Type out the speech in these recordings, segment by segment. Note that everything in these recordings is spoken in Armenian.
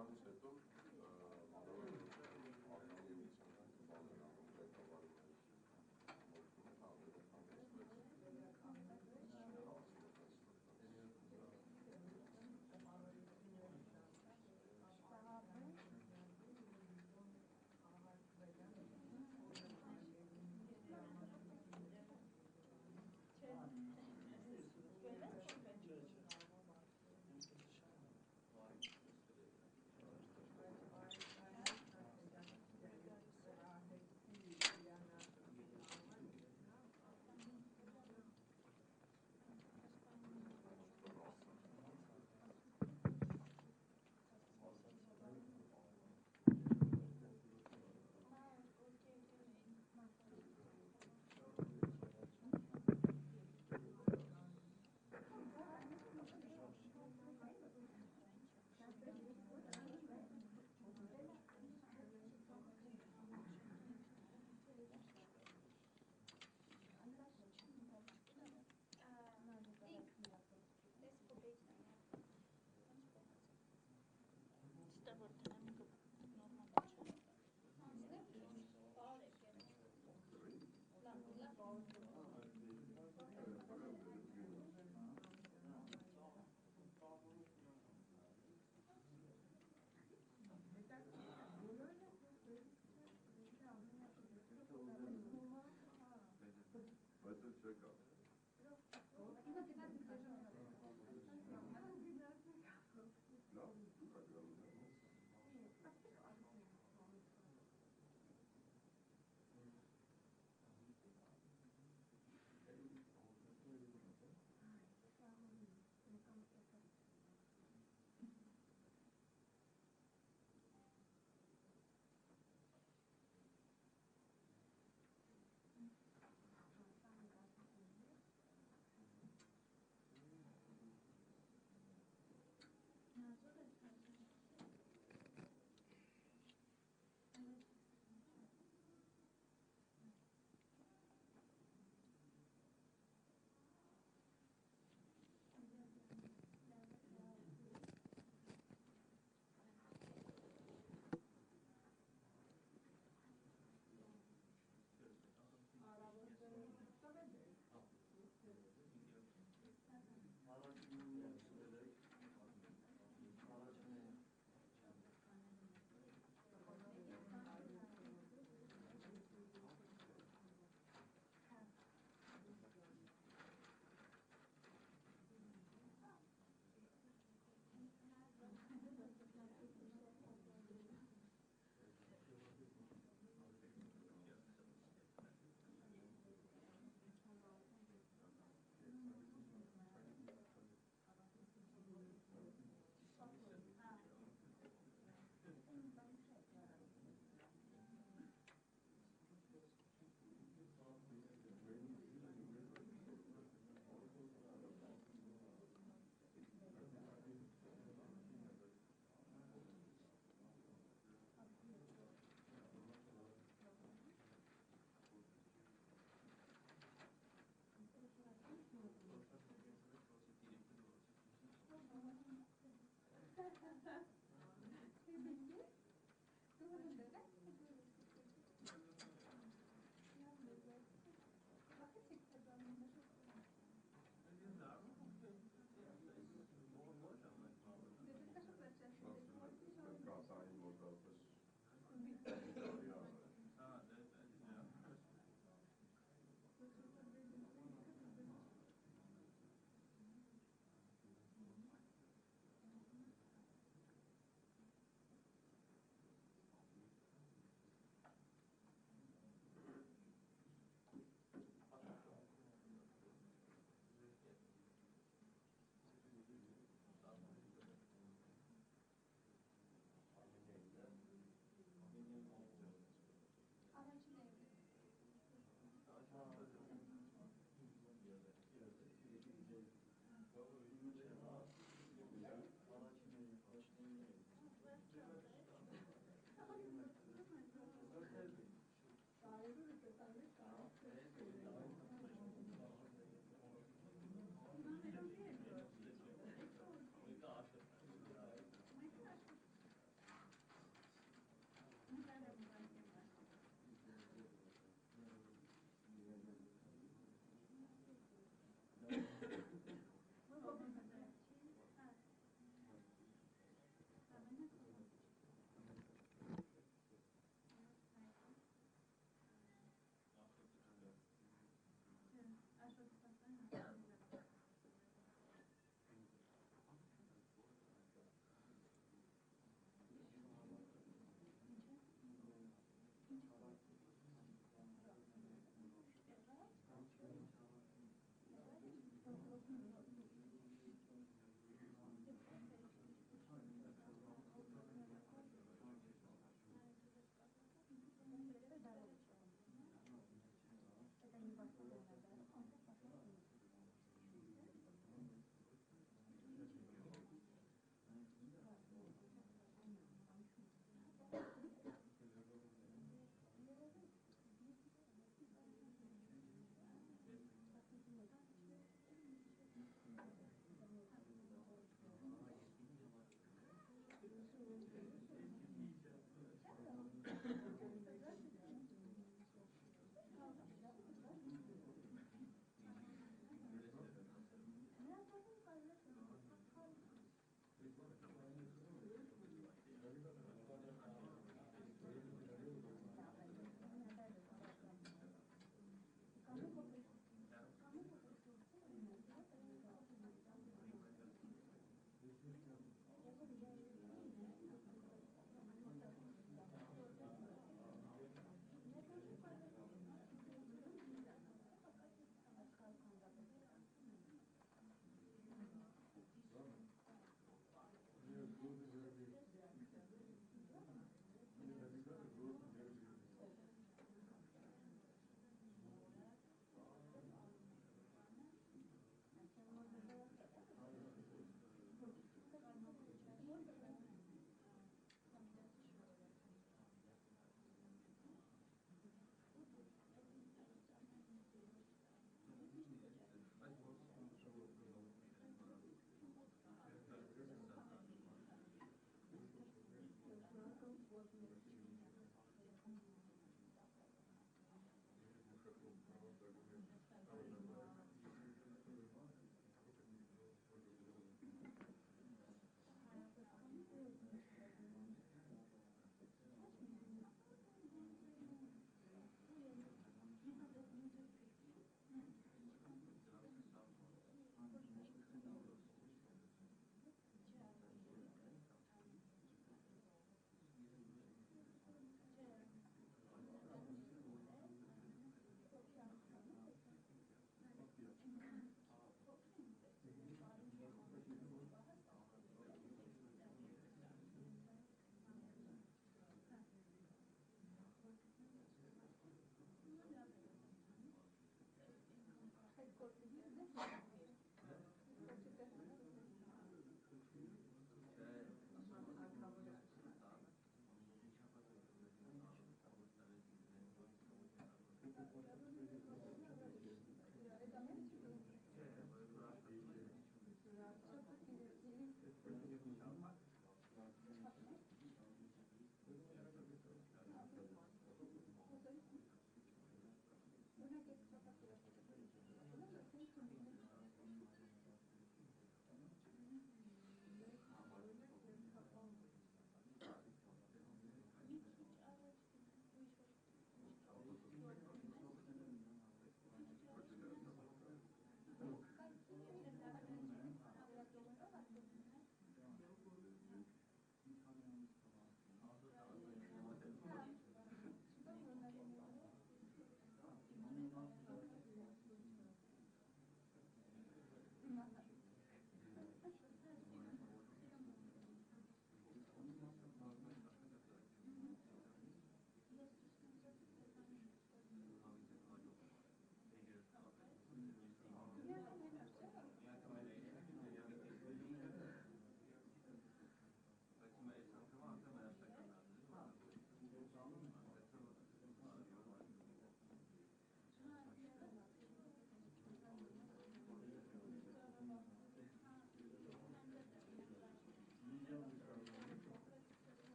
Դրանից հետո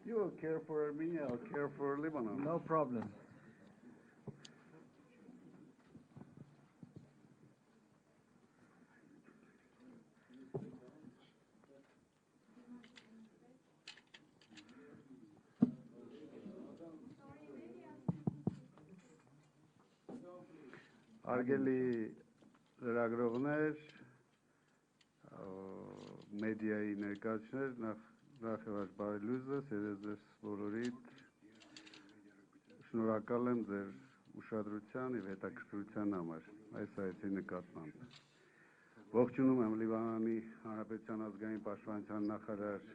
You will care for Armenia, I'll care for Lebanon. No problem. Արգելի լրագրողներ, մեդիայի ներկայացուցիչներ, նախ եւ առաջ բարի լույս ձեզ բոլորիդ շնորհակալ եմ ձեր ուշադրության եւ հետաքրքրության համար այս այցի նկատմամբ։ Ողջունում եմ Լիբանանի Հանրապետության ազգային պաշտպանության նախարար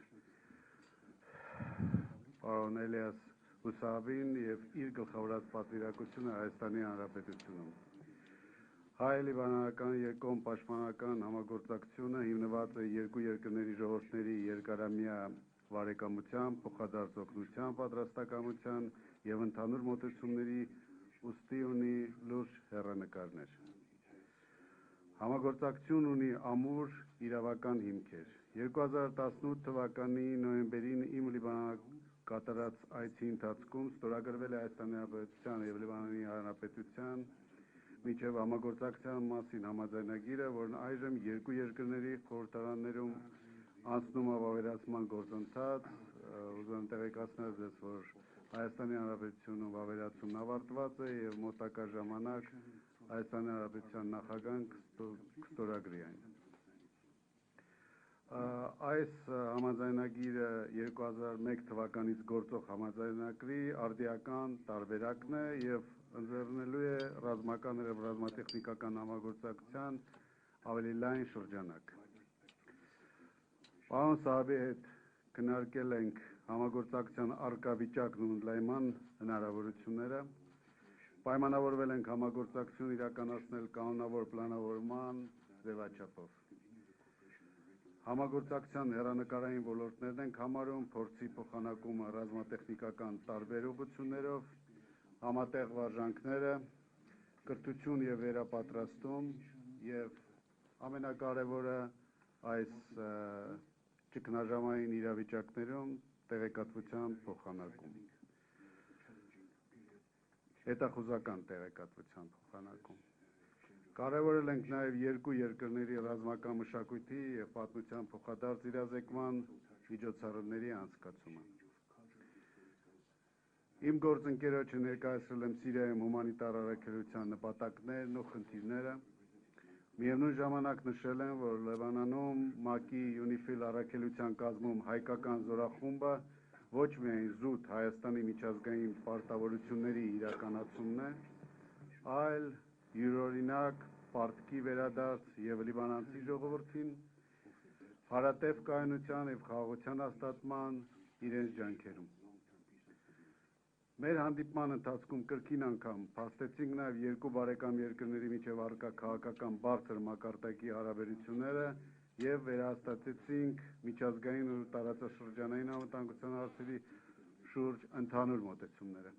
պարոն Էլիաս Բու Սաաբին եւ իր գլխավորած պատվիրակությունը Հայաստանի Հանրապետությունում։ Հայ-լիբանանական երկկողմ պաշտպանական համագործակցությունը հիմնված է երկու երկրների ժողովուրդների երկարամյա բարեկամության, փոխադարձ օգնության պատրաստակամության եւ ընդհանուր մոտեցումների ուստի ունի լուրջ հեռանկարներ։ Համագործակցությունն ունի ամուր իրավական հիմքեր։ 2018 թվականի նոյեմբերին իմ Լիբանան կատարած այցի ընթացքում ստորագրվել է Հայաստանի Հանրապետության եւ Լիբանանի Հանրապետության միջև համագործակցության մասին համաձայնագիրը, որն այժմ երկու երկրների խորհրդարաններում անցնում է վավերացման գործընթաց, ուզում եմ տեղեկացնել ձեզ, որ Հայաստանի Հանրապետությունում վավերացումն ավարտված է եւ մոտակա ժամանակ Հայաստանի Հանրապետության նախագահն կստորագրի այն։ Այս համաձայնագիրը 2001 թվականից գործող համաձայնագրի արդիական տարբերակն է եւ ընձեռնելու է ռազմական եւ ռազմատեխնիկական համագործակցության ավելի լայն շրջանակ։ Պարոն Սաաբի հետ քննարկել ենք համագործակցության առկա վիճակն ու ընդլայնման հնարավորությունները, պայմանավորվել ենք համագործակցություն իրականացնել կանոնավոր պլանավորման ձևաչափով։ Համագործակցության հեռանկարային ոլորտներն ենք համարում փորձի փոխանակումը ռազմատեխնիկական տարբեր ուղղություններով, համատեղ վարժանքները, կրթություն եւ վերապատրաստում եւ ամենակարևորը այս ճգնաժամային իրավիճակներում տեղեկատվության փոխանակում, հետախուզական տեղեկատվության փոխանակում։ Կարևորել ենք նաև երկու երկրների ռազմական մշակույթի և պատմության փոխադարձ իրազեկման միջոցառումների անցկացումը։ Իմ գործընկերոջը ներկայացրել եմ Սիրիայում հումանիտար առաքելության նպատակներն ու խնդիրները։ Միևնույն ժամանակ նշել եմ, որ Լիբանանում ՄԱԿ-ի ՅՈՒՆԻՖԻԼ առաքելության կազմում հայկական զորախումբը ոչ միայն զուտ Հայաստանի միջազգային պարտավորությունների իրականացումն է, այլ յուրօրինակ պարտքի վերադարձ և լիբանանցի ժողովրդին հարատև կայունության և խաղաղության հաստատման իրենց ջանքերում։ Մեր հանդիպման ընթացքում կրկին անգամ փաստեցինք նաև երկու բարեկամ երկրների միջև առկա քաղաքական բարձր մակարդակի հարաբերությունները և վերահաստատեցինք միջազգային ու տարածաշրջանային անվտանգության հարցերի շուրջ ընդհանուր մոտեցումները։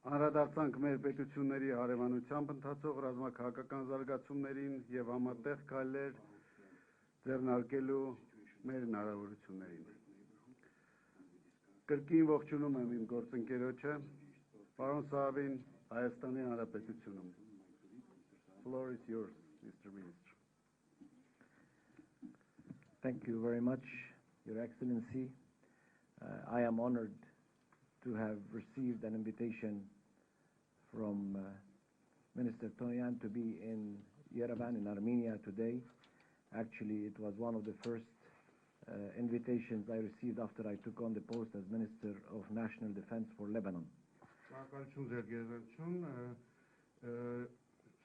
Անդրադարձանք մեր պետությունների հարևանությամբ ընթացող ռազմաքաղաքական զարգացումներին և համատեղ քայլեր ձեռնարկելու մեր հնարավորություններին։ Կրկին ողջունում եմ իմ գործընկերոջը, պարոն Սաաբին, Հայաստանի Հանրապետությունում։ Floor is yours, Mr. Minister. Thank you very much, Your Excellency. I am honored to have received an invitation from Minister Tонոյանի to be in Yerevan in Armenia today. Actually, it was one of the first invitations I received after I took on the post as Minister of National Defense for Lebanon.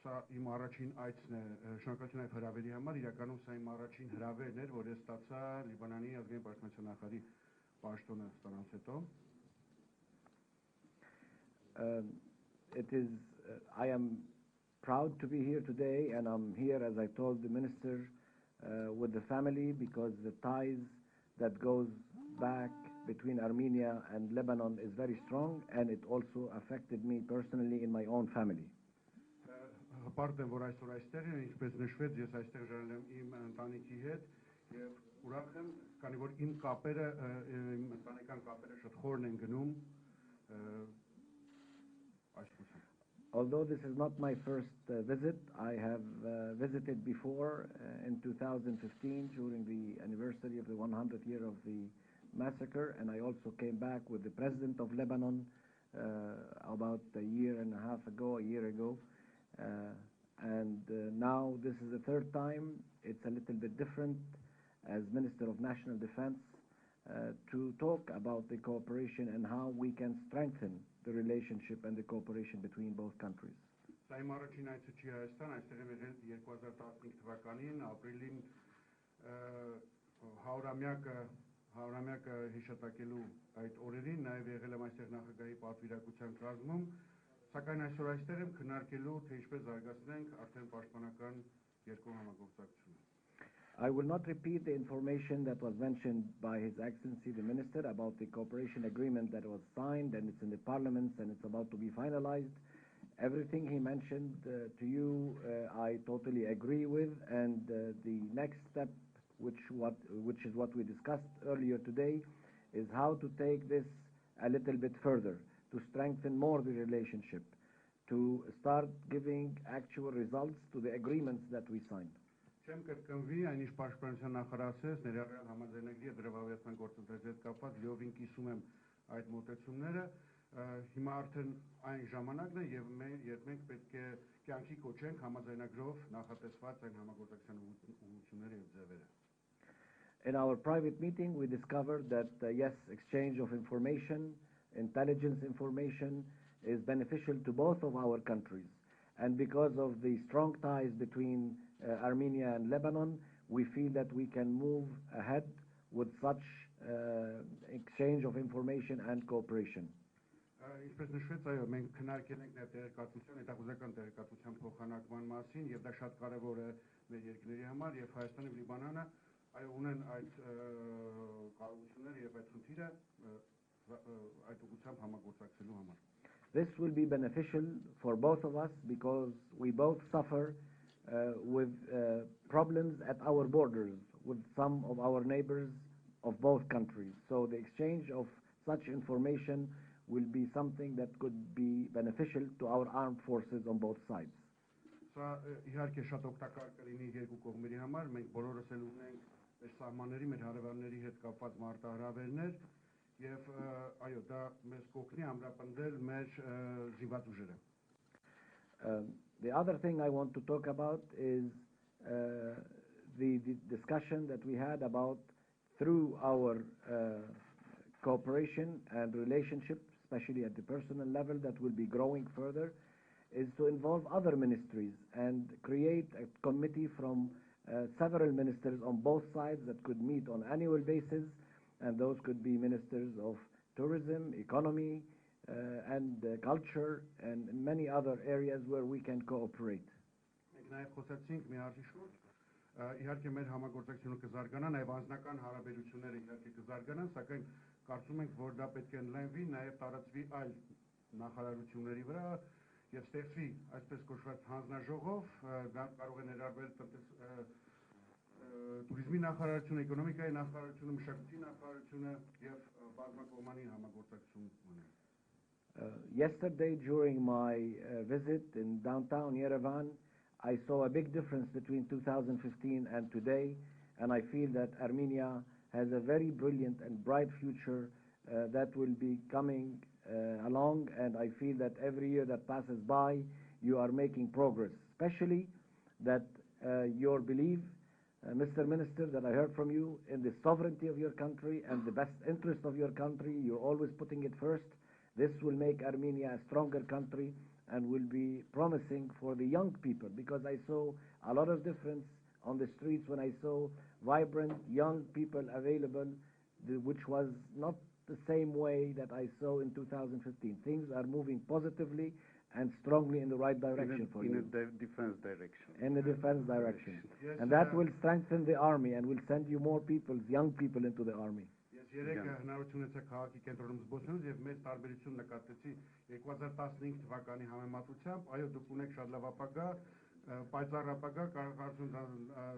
Սա իմ առաջին այցն է, շնորհակալություն այդ հրավերի համար, իրականում սա իմ առաջին հրավերն էր, որ ես ստացա Լիբանանի ազգային պաշտպանության նախարարի պաշտոնը ստանալուց հետո։ I am proud to be here today, and I'm here, as I told the minister, with the family, because the ties that goes back between Armenia and Lebanon is very strong, and it also affected me personally in my own family. Հպարտ եմ, որ այսօր այստեղ եմ, ինչպես նշվեց, ես այստեղ ժառել եմ իմ ընտանիքի հետ եւ ուրախ եմ, քանի որ իմ կապերը, իմ ընտանեկան կապերը շատ խորն են գնում այսպես։ Although this is not my first visit, I have visited before in 2015 during the anniversary of the 100th year of the massacre, and I also came back with the President of Lebanon about a year and a half ago, a year ago. Now this is the third time. It's a little bit different as Minister of National Defense to talk about the cooperation and how we can strengthen the relationship and the cooperation between both countries. Սա իմ առաջին այցը չի Հայաստան, այստեղ եմ եղել 2015 թվականին, ապրիլին հարյուրամյակը հիշատակելու այդ օրերին, նաև եղել եմ այստեղ նախագահի պատվիրակության կազմում, սակայն այսօր այստեղ եմ քննարկելու, թե ինչպես զարգացնենք արդեն պաշտպանական երկու համագործակցությունը։ I will not repeat the information that was mentioned by His Excellency the Minister about the cooperation agreement that was signed, and it's in the parliaments and it's about to be finalized. Everything he mentioned to you, I totally agree with, and the next step, which is what we discussed earlier today, is how to take this a little bit further, to strengthen more the relationship, to start giving actual results to the agreements that we signed. Չեմ կրկնվի, այնիշ պաշտպանության նախարարացես, ներառյալ համաձայնագրի դրվավերացման գործընթացի հետ կապված լիովին կիսում եմ այդ մոտեցումները, հիմա արդեն այն ժամանակն է եւ մենք պետք է կյանքի կոչենք համաձայնագրով նախատեսված այն համագործակցության ուղղությունները եւ ձևերը։ In our private meeting, we discovered that yes, exchange of information, intelligence information, is beneficial to both of our countries, and because of the strong ties between Armenia and Lebanon, we feel that we can move ahead with such exchange of information and cooperation. Ինչպես նշվեց, այո, մենք քննարկել ենք նաև տեղեկատվության, հետախուզական տեղեկատվության փոխանակման մասին, եւ դա շատ կարեւոր է մեր երկրների համար, եւ Հայաստանը եւ Լիբանանը այո ունեն այդ կարողությունները եւ այդ խնդիրը այդ ուղղությամբ համագործակցելու համար։ This will be beneficial for both of us because we both suffer with problems at our borders with some of our neighbors of both countries. So the exchange of such information will be something that could be beneficial to our armed forces on both sides. Սա իհարկե շատ օգտակար կլինի երկու կողմերի համար, մենք բոլորս էլ ունենք մեր սահմանների, մեր հարևանների հետ կապված մարտահրավերներ եւ այո, դա մեզ կօգնի ամրապնդել մեր զինված ուժերը։ The other thing I want to talk about is the discussion that we had about through our cooperation and relationship, especially at the personal level, that will be growing further, is to involve other ministries and create a committee from several ministers on both sides that could meet on annual basis, and those could be ministers of tourism, economy, and culture, and many other areas where we can cooperate. Իհարկե մեր համագործակցությունը կզարգանա, նաև անձնական հարաբերությունները իհարկե կզարգանան, սակայն կարծում ենք, որ դա պետք է ընդլայնվի, նաև տարածվի այլ նախարարությունների վրա եւ ստեղծվի այսպես կոչված հանձնաժողով, դա կարող է ներառվել տուրիզմի նախարարությունը, էկոնոմիկայի նախարարությունը, մշակույթի նախարարությունը եւ բազմակողմանի համագործակցություն ունենալ։ Yesterday during my visit in downtown Yerevan, I saw a big difference between 2015 and today, and I feel that Armenia has a very brilliant and bright future that will be coming along, and I feel that every year that passes by, you are making progress, especially that your belief, Mr. Minister, that I heard from you in the sovereignty of your country and the best interest of your country. You're always putting it first. This will make Armenia a stronger country and will be promising for the young people, because I saw a lot of difference on the streets when I saw vibrant young people available, which was not the same way that I saw in 2015. Things are moving positively and strongly in the right direction for you. In the defense direction. In the defense direction. Yes, and that will strengthen the army and will send you more people, young people, into the army. Երեք հնարավորություն ունեցա քաղաքի կենտրոնում զբոսնելուց եւ մեծ տարբերություն նկատեցի 2015 թվականի համեմատությամբ, այո, դուք ունեք շատ լավ ապագա, պայծառ ապագա, կարծում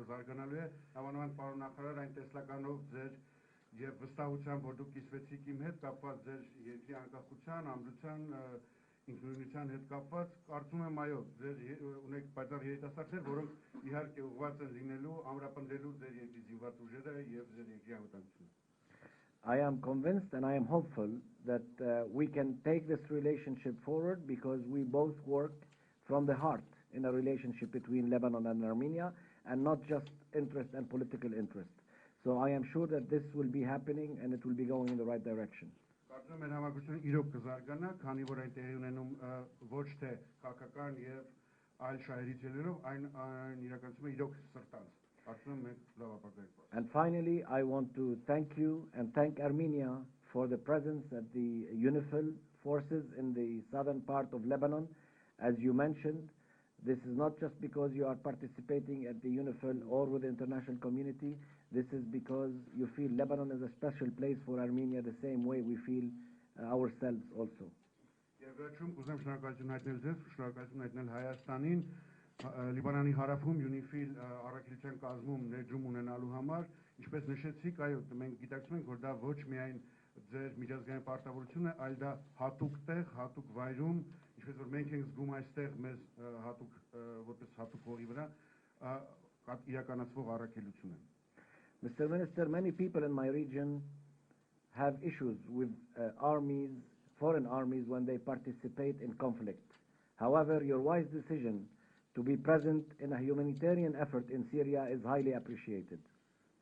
զարգանալու է, հավանաբար պարոն նախարար, այն տեսլականով ձեր եւ վստահությամբ, որ դուք կիսվեցիք իմ հետ կապված ձեր երկրի անկախության, ամրության, ինքնուրույնության հետ կապված, կարծում եմ, այո, ձեր ունեք պայծառ երիտասարդներ, որոնք իհարկե ուղղված են լինելու, ամրապնդելու ձեր երկրի զինված ուժերը եւ ձեր երկրի անվտանգությունը։ I am convinced and I am hopeful that we can take this relationship forward, because we both work from the heart in a relationship between Lebanon and Armenia, and not just interest and political interest. So I am sure that this will be happening and it will be going in the right direction. Կարծում եմ մեր համագործակցությունը իրոք կզարգանա, քանի որ այն տեղի ունենում ոչ թե քաղաքական եւ այլ շահերից ելնելով, այն իրականացում է իրոք սրտանց։ And finally, I want to thank you and thank Armenia for the presence at the UNIFIL forces in the southern part of Lebanon. As you mentioned, this is not just because you are participating at the UNIFIL or with the international community. This is because you feel Lebanon is a special place for Armenia, the same way we feel ourselves also. Լիբանանի հարավում ЮՆԻֆԻԼ առաքելության կազմում ներդրում ունենալու համար, ինչպես նշեցիք, այո, մենք գիտակցում ենք, որ դա ոչ միայն ձեր միջազգային պարտավորություն է, այլ դա հատուկ տեղ, հատուկ վայրում, ինչպես որ մենք ենք զգում այստեղ մեզ հատուկ որպես հատուկ հողի վրա իրականացվող առաքելություն է։ Mr. Minister, many people in my region have issues with armies, foreign armies, when they participate in conflict. However, your wise decision to be present in a humanitarian effort in Syria is highly appreciated.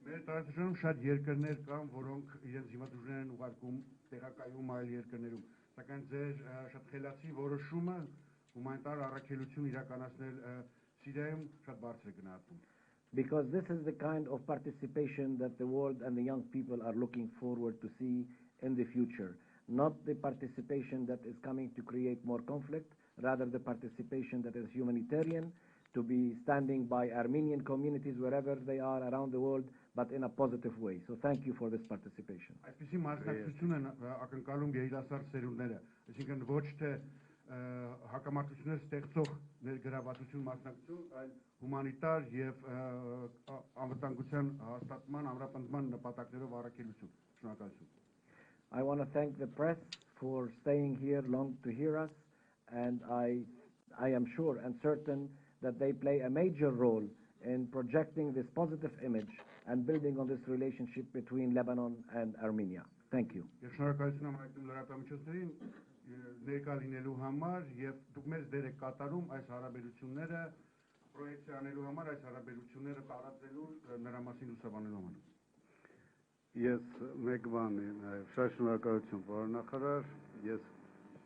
Մեր տարածաշրջանում շատ երկրներ կան, որոնք իրենց զինվորներն են ուղարկում տեղակայում այլ երկրներում, սակայն ձեր շատ խելացի որոշումը հումանիտար առաքելություն իրականացնել Սիրիայում շատ բարձր է գնահատվում։ Because this is the kind of participation that the world and the young people are looking forward to see in the future. not the participation that is coming to create more conflict, rather the participation that is humanitarian, to be standing by Armenian communities wherever they are around the world, but in a positive way. So thank you for this participation. Այսպիսի մասնակցություն են ակնկալում երիտասարդ սերունդները, այսինքն ոչ թե հակամարտություններ ստեղծող ներգրավվածություն մասնակցություն, այլ հումանիտար եւ անվտանգության հաստատման, ամրապնդման նպատակներով առաքելություն։ Շնորհակալություն։ I want to thank the press for staying here long to hear us, and I am sure and certain that they play a major role in projecting this positive image and building on this relationship between Lebanon and Armenia. Thank you. Շնորհակալություն եմ հայտնում լրատվամիջոցներին ներկա լինելու համար եւ դուք մեզ դեր եք կատարում այս հարաբերությունները պրոյեկցիա անելու համար, այս հարաբերությունները տարածելու, նրա մասին լուսաբանելու համար։ Ես մեկ բան նաև շատ շնորհակալություն պարոն նախարար, ես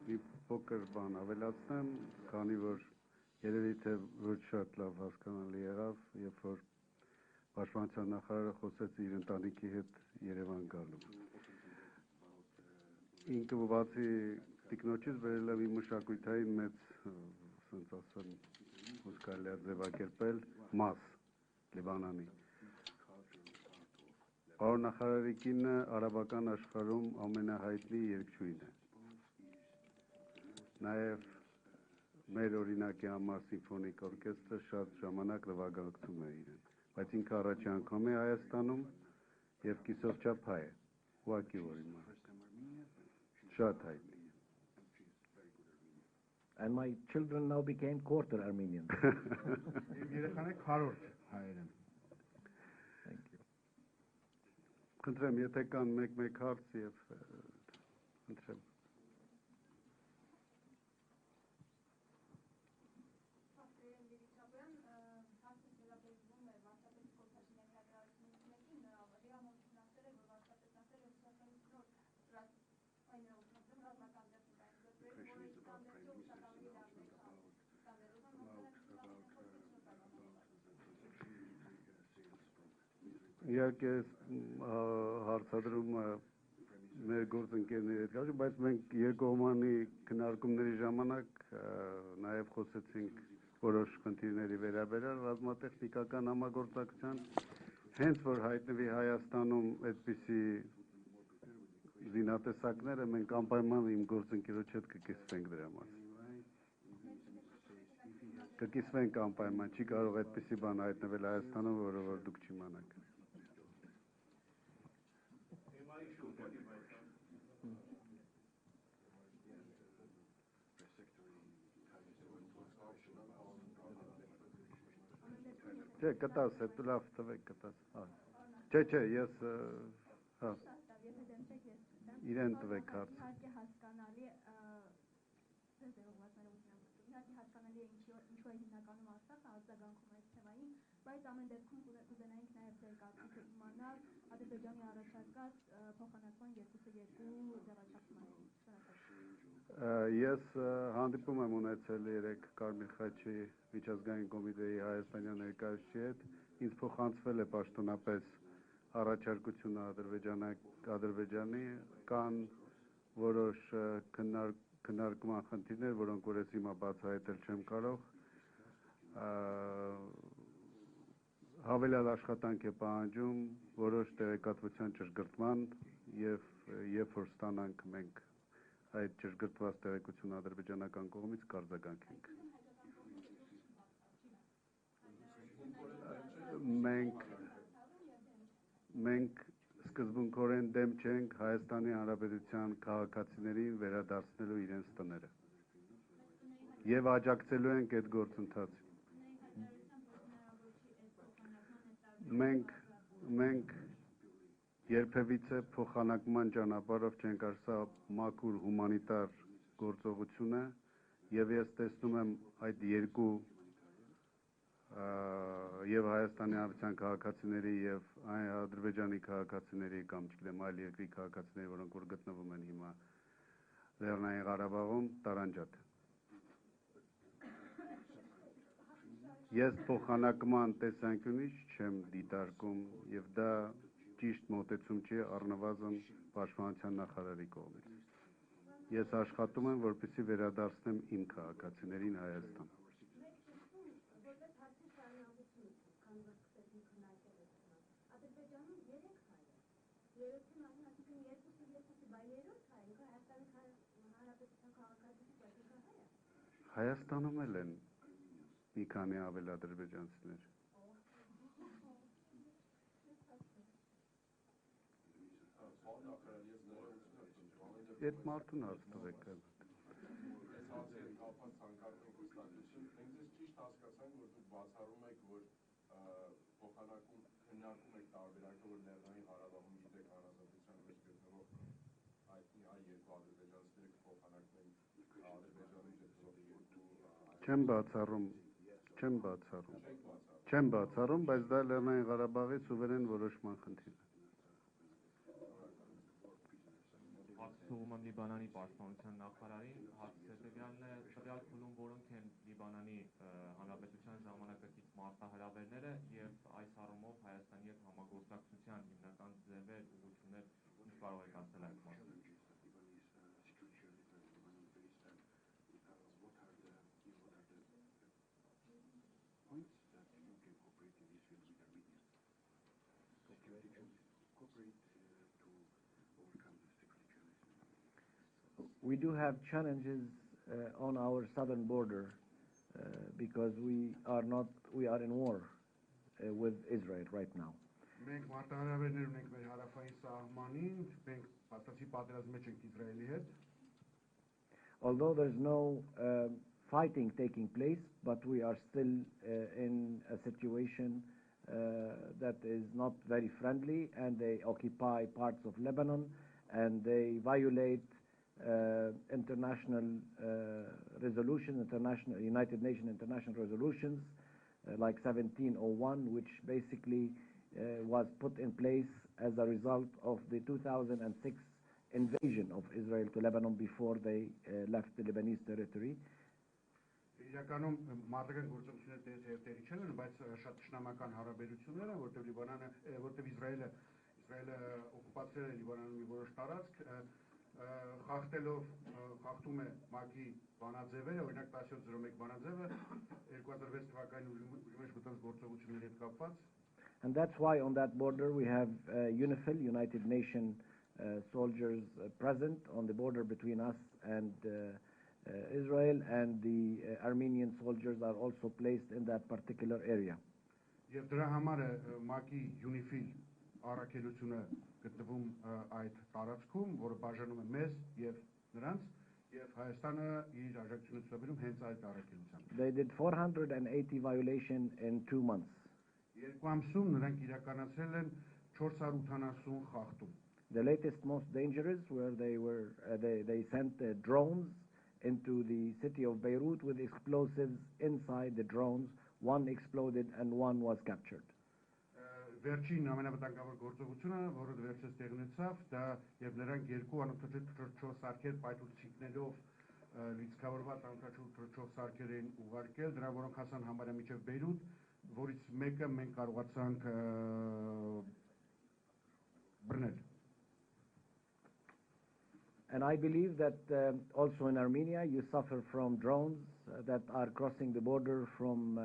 մի փոքր բան ավելացնեմ, քանի որ երևի թե ոչ շատ լավ հասկանալի եղավ, երբ որ պաշտպանության նախարարը խոսեց իր ընտանիքի հետ Երևան գալու։ Ինքը բացի տիկնոջից բերել է մի մշակութային մեծ, ասենք ասեմ, ուսկալիա ձևակերպել մաս Լիբանանի։ Պարոն նախարարի կինը արաբական աշխարհում ամենահայտնի երգչուհին է։ Նաև մեր օրինակի համար սիմֆոնիկ օրկեստրը շատ ժամանակ նվագակցում է իրեն, բայց ինքը առաջի անգամ է Հայաստանում եւ կիսով չափ հայ է, ուղղակի օրինակ, շատ հայտնի։ And my children now became quarter Armenian. Երեխաները քառորդ հայեր են։ Thank you. Խնդրեմ, եթե կան մեկ հարց եւ խնդրեմ։ Իհարկե հարցադրումը մեր գործընկերների հետ կապ, բայց մենք երկկողմանի քննարկումների ժամանակ նաև խոսեցինք որոշ խնդիրների վերաբերյալ ռազմատեխնիկական համագործակցության, հենց որ հայտնվի Հայաստանում այդպիսի զինատեսակները, մենք անպայման իմ գործընկերոջ հետ կկիսվենք դրա մասին։ Կկիսվենք անպայման, չի կարող այդպիսի բան հայտնվել Հայաստանում, որը որ դուք չիմանաք։ Չէ, կտաս, հետ լավ տվեք, կտաս։ Չէ, ես հա։ Իրեն տվեք հարց։ Իհարկե հասկանալի է ինչու է հիմնականում Արցախը արձագանքում այս թեմային, բայց ամեն դեպքում կուզենայինք նաև ձեր կարծիքը իմանալ Ադրբեջանի առաջարկած փոխանակման 2-2 ձևաչափման։ Ես հանդիպում եմ ունեցել երեք Կարմիր խաչի միջազգային կոմիտեի հայաստանյան ներկայացուցիչի հետ, ինձ փոխանցվել է պաշտոնապես առաջարկությունը Ադրբեջանի, կան որոշ քննարկման խնդիրներ, որոնք որ ես հիմա բացահայտել չեմ կարող, հավելյալ աշխատանք է պահանջում որոշ տեղեկատվության ճշգրտման եւ երբ որ ստանանք մենք այդ ճշգրտված տեղեկությունը ադրբեջանական կողմից կարձագանքենք։ Մենք սկզբունքորեն դեմ չենք Հայաստանի Հանրապետության քաղաքացիներին վերադարձնելու իրենց տները եւ աջակցելու ենք այդ գործընթացին։ Մենք երբևիցե փոխանակման ճանապարհով չենք արել, սա մաքուր հումանիտար գործողություն է եւ ես տեսնում եմ այդ երկու եւ Հայաստանի Հանրապետության քաղաքացիների եւ Ադրբեջանի քաղաքացիների կամ չգիտեմ այլ երկրի քաղաքացիների, որոնք որ գտնվում են հիմա Լեռնային Ղարաբաղում, տարանջատ։ Ես փոխանակման տեսանկյունից չեմ դիտարկում եւ դա ճիշտ մոտեցում չի առնվազն պաշտպանության նախարարի կողմից։ Ես աշխատում եմ, որպեսզի վերադարձնեմ իմ քաղաքացիներին Հայաստան։ Հայաստանում էլ են մի քանի ավել ադրբեջանցիներ։ Այդ մարդուն հարց տվեք։ Այս հարցի հետ կապված ցանկանում ենք հստակություն։ Մենք ձեզ ճիշտ հասկացանք, որ դուք բացառում եք, որ փոխանակում քննարկում եք տարբերակը, որ Լեռնային Ղարաբաղում գիտեք հանրապետության մեջ գտնվող հայտնի հայ երկու ադրբեջանցիները կփոխանակվեն Ադրբեջանի դեպքում երկու Չեմ բացառում, բայց դա Լեռնային Ղարաբաղի սուվերեն որոշման խնդիր է։ Հղում եմ Լիբանանի պաշտպանության նախարարին, հարցը հետևյալն է, տվյալ փուլում որոնք են Լիբանանի հանրապետության ժամանակակից մարտահրավերները եւ այս առումով Հայաստանի հետ համագործակցության հիմնական ձևեր, ուղղություններ, ինչ կարող եք ասել այդ մասին։ We do have challenges on our southern border because we are in war with Israel right now. Մենք մարտահրավերներ ունենք մեր հարավային սահմանին, մենք բացասի պատերազմի մեջ ենք Իսրայելի հետ։ Although there's no fighting taking place, but we are still in a situation that is not very friendly, and they occupy parts of Lebanon, and they violate international resolutions, United Nations international resolutions, like 1701, which basically was put in place as a result of the 2006 invasion of Israel to Lebanon before they left the Lebanese territory. Իրականում մարտական գործողությունները տեղի չեն ունենում, բայց շատ ճշնամական հարաբերություններ են, որտեղ Լիբանանը, որտեղ Իսրայելը օկուպացրել է Լիբանանում մի որոշ տարածք, խախտում է ՄԱԿ-ի բանաձևերը, օրինակ 1701 բանաձևը 2006 թվականի ուժի գործողությունների հետ կապված։ And that's why on that border we have UNIFIL, United Nations soldiers present on the border between us and Israel, and the Armenian soldiers are also placed in that particular area. Եվ դրա համար է ՄԱԿ-ի UNIFIL առաքելությունը գտնվում այդ տարածքում, որը բաժանում է մեզ եւ նրանց, եւ Հայաստանը իր աջակցությունը ցույց հենց այդ առաքելությամբ։ They did 480 violation in 2 months. Երկու ամսում նրանք իրականացրել են 480 խախտում։ The latest, most dangerous, where they sent drones into the city of Beirut with explosives inside the drones. One exploded and one was captured. Վերջին ամենավտանգավոր գործողությունը, որը վերջերս տեղի ունեցավ, դա եւ նրանք երկու անօթաչու սարքեր պայթուցիկներով լիցքավորված անօթաչու սարքեր են ուղարկել, դրանք որոնք հասան համարյա մինչեւ Բեյրութ, որից մեկը մենք կարողացանք բռնել։ And I believe that also in Armenia you suffer from drones that are crossing the border from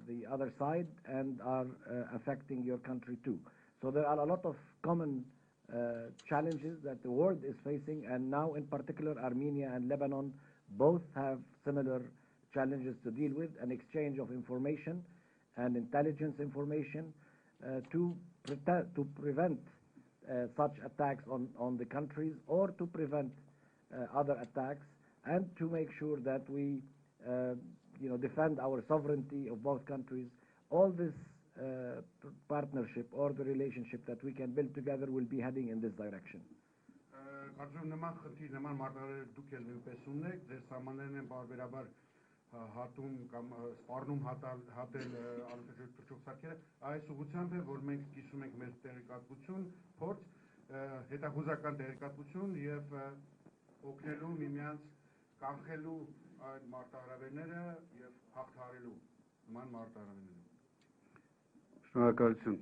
the other side and are affecting your country too. So there are a lot of common challenges that the world is facing, and now in particular Armenia and Lebanon both have similar challenges to deal with, an exchange of information and intelligence information to prevent such attacks on the countries, or to prevent other attacks, and to make sure that we defend our sovereignty of both countries. All this partnership or the relationship that we can build together will be heading in this direction. Հատում կամ սպառնում հատել անօթաչու սարքերը, այս ուղղությամբ է, որ մենք կիսում ենք մեր տեղեկատվություն, փորձ, հետախուզական տեղեկատվություն եւ օգնելու միմյանց կանխելու այդ մարտահրավերները եւ հաղթահարելու նման մարտահրավերները։ Շնորհակալություն։